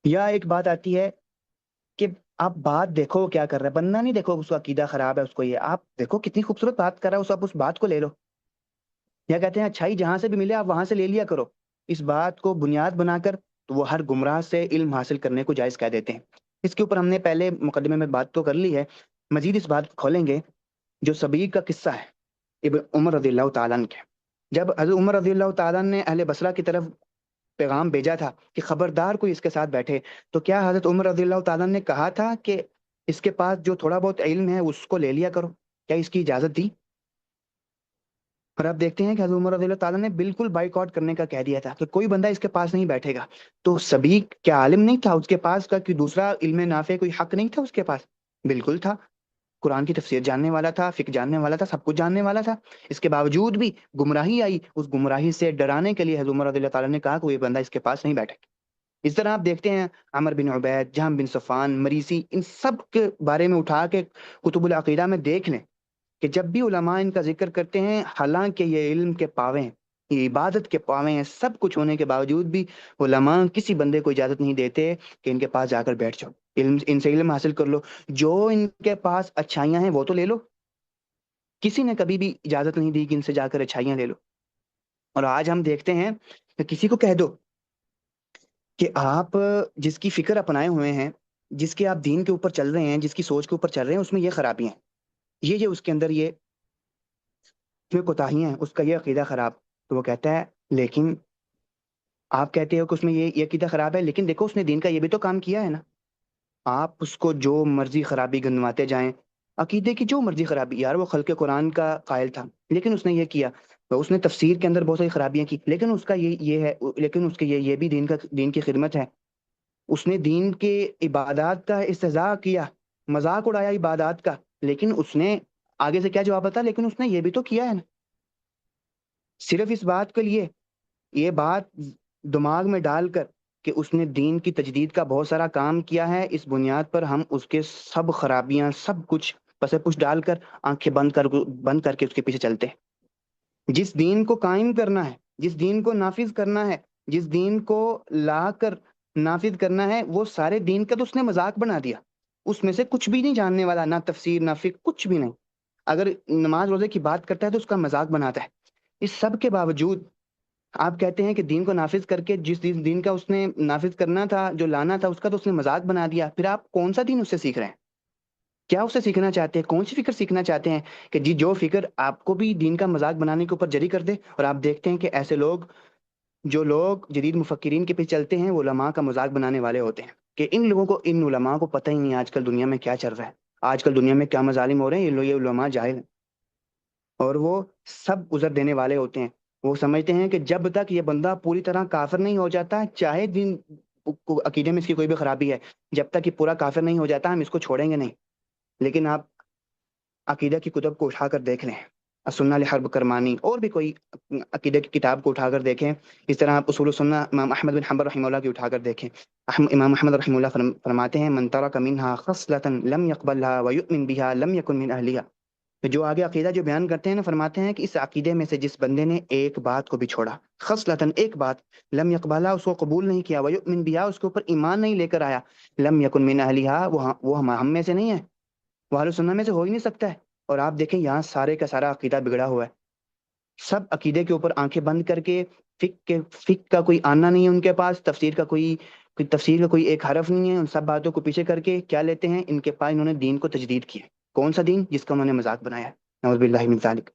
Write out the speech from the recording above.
یا ایک بات آتی ہے کہ آپ بات دیکھو وہ کیا کر رہا ہے، بننا نہیں دیکھو اس کا عقیدہ خراب ہے، اس کو یہ آپ دیکھو کتنی خوبصورت بات کر رہا ہے اس، آپ اس بات کو لے لو۔ یا کہتے ہیں اچھائی جہاں سے بھی ملے آپ وہاں سے لے لیا کرو، اس بات کو بنیاد بنا کر تو وہ ہر گمراہ سے علم حاصل کرنے کو جائز کہہ دیتے ہیں۔ اس کے اوپر ہم نے پہلے مقدمے میں بات تو کر لی ہے، مزید اس بات کو کھولیں گے جو سبیق کا قصہ ہے ابن عمر رضی اللہ تعالیٰ عنہ کے۔ جب حضرت عمر رضی اللہ تعالیٰ عنہ نے اہل بصرہ کی طرف پیغام بھیجا تھا کہ خبردار کوئی اس کے ساتھ بیٹھے، تو کیا حضرت عمر رضی اللہ تعالیٰ عنہ نے کہا تھا کہ اس کے پاس جو تھوڑا بہت علم ہے اس کو لے لیا کرو؟ کیا اس کی اجازت دی؟ اور آپ دیکھتے ہیں کہ حضرت عمر رضی اللہ تعالیٰ نے بالکل بائک آؤٹ کرنے کا کہہ دیا تھا کہ کوئی بندہ اس کے پاس نہیں بیٹھے گا۔ تو سبیق کیا عالم نہیں تھا اس کے پاس کا کہ دوسرا علم نافع کوئی حق نہیں تھا اس کے پاس؟ بالکل تھا، قرآن کی تفسیر جاننے والا تھا، فقہ جاننے والا تھا، سب کچھ جاننے والا تھا۔ اس کے باوجود بھی گمراہی آئی، اس گمراہی سے ڈرانے کے لیے حضرت عمر رضی اللہ تعالیٰ نے کہا کہ کوئی بندہ اس کے پاس نہیں بیٹھے۔ اس طرح آپ دیکھتے ہیں عمر بن عبید، جہم بن صفان، مریسی، ان سب کے بارے میں اٹھا کے کتب العقیدہ میں دیکھ لیں کہ جب بھی علماء ان کا ذکر کرتے ہیں، حالانکہ یہ علم کے پاوے ہیں، یہ عبادت کے پاوے ہیں، سب کچھ ہونے کے باوجود بھی علماء کسی بندے کو اجازت نہیں دیتے کہ ان کے پاس جا کر بیٹھ جاؤ، علم ان سے علم حاصل کر لو، جو ان کے پاس اچھائیاں ہیں وہ تو لے لو۔ کسی نے کبھی بھی اجازت نہیں دی کہ ان سے جا کر اچھائیاں لے لو۔ اور آج ہم دیکھتے ہیں کہ کسی کو کہہ دو کہ آپ جس کی فکر اپنائے ہوئے ہیں، جس کے آپ دین کے اوپر چل رہے ہیں، جس کی سوچ کے اوپر چل رہے ہیں، اس میں یہ خرابی ہیں، یہ اس کے اندر یہ میں کوتاہیاں ہیں، اس کا یہ عقیدہ خراب۔ تو وہ کہتا ہے لیکن آپ کہتے ہو کہ اس میں یہ عقیدہ خراب ہے، لیکن دیکھو اس نے دین کا یہ بھی تو کام کیا ہے نا۔ آپ اس کو جو مرضی خرابی گنواتے جائیں، عقیدے کی جو مرضی خرابی، یار وہ خلق قرآن کا قائل تھا لیکن اس نے یہ کیا، تو اس نے تفسیر کے اندر بہت ساری خرابیاں کی لیکن اس کا یہ ہے، لیکن اس کے یہ بھی دین کی خدمت ہے۔ اس نے دین کے عبادات کا استہزاء کیا، مذاق اڑایا عبادات کا، لیکن اس نے آگے سے کیا جواب بتا، لیکن اس نے یہ بھی تو کیا ہے نا۔ صرف اس بات کے لیے یہ بات دماغ میں ڈال کر کہ اس نے دین کی تجدید کا بہت سارا کام کیا ہے، اس بنیاد پر ہم اس کے سب خرابیاں سب کچھ پس پش ڈال کر آنکھیں بند کر کے اس کے پیچھے چلتے ہیں۔ جس دین کو قائم کرنا ہے، جس دین کو نافذ کرنا ہے، جس دین کو لا کر نافذ کرنا ہے، وہ سارے دین کا تو اس نے مذاق بنا دیا۔ اس میں سے کچھ بھی نہیں جاننے والا، نہ تفسیر نہ فقہ، کچھ بھی نہیں۔ اگر نماز روزے کی بات کرتا ہے تو اس کا مذاق بناتا ہے۔ اس سب کے باوجود آپ کہتے ہیں کہ دین کو نافذ کر کے جس دین کا اس نے نافذ کرنا تھا، جو لانا تھا، اس کا تو اس نے مذاق بنا دیا۔ پھر آپ کون سا دین اس سے سیکھ رہے ہیں؟ کیا اس سے سیکھنا چاہتے ہیں؟ کون سی فکر سیکھنا چاہتے ہیں کہ جی جو فکر آپ کو بھی دین کا مذاق بنانے کے اوپر جری کر دے؟ اور آپ دیکھتے ہیں کہ ایسے لوگ، جو لوگ جدید مفکرین کے پیچھے چلتے ہیں، وہ علماء کا مذاق بنانے والے ہوتے ہیں کہ ان لوگوں کو، ان علماء کو پتہ ہی نہیں آج کل دنیا میں کیا چل رہا ہے، آج کل دنیا میں کیا مظالم ہو رہے ہیں، یہ علماء جاہل ہیں اور وہ سب عذر دینے والے ہوتے ہیں۔ وہ سمجھتے ہیں کہ جب تک یہ بندہ پوری طرح کافر نہیں ہو جاتا، چاہے دین عقیدے میں اس کی کوئی بھی خرابی ہے، جب تک یہ پورا کافر نہیں ہو جاتا ہم اس کو چھوڑیں گے نہیں۔ لیکن آپ عقیدہ کی کتب کو اٹھا کر دیکھ لیں، السنہ لحرب کرمانی اور بھی کوئی عقیدہ کی کتاب کو اٹھا کر دیکھیں، اس طرح آپ اصول السنہ امام احمد بن حنبل رحمہ اللہ کی اٹھا کر دیکھیں۔ امام احمد رحمہ اللہ فرماتے ہیں من ترک منها خصلة لم يقبلها ويؤمن بها لم يكن من اهلها۔ تو جو آگے عقیدہ جو بیان کرتے ہیں نا، فرماتے ہیں کہ اس عقیدے میں سے جس بندے نے ایک بات کو بھی چھوڑا، خصلتاً ایک بات، لم يقبلها اس کو قبول نہیں کیا، ويؤمن بها اس کے اوپر ایمان نہیں لے کر آیا، لم يكن من اهلها وہ ہم میں سے نہیں ہے، وہ اہل سنت میں سے ہو ہی نہیں سکتا ہے۔ اور آپ دیکھیں یہاں سارے کا سارا عقیدہ بگڑا ہوا ہے، سب عقیدے کے اوپر آنکھیں بند کر کے، فقہ کا کوئی آنا نہیں ہے ان کے پاس، تفسیر کا کوئی ایک حرف نہیں ہے، ان سب باتوں کو پیچھے کر کے کیا لیتے ہیں، ان کے پاس انہوں نے دین کو تجدید کیا۔ کون سا دین؟ جس کا انہوں نے مذاق بنایا ہے، نعوذ باللہ من ذالک۔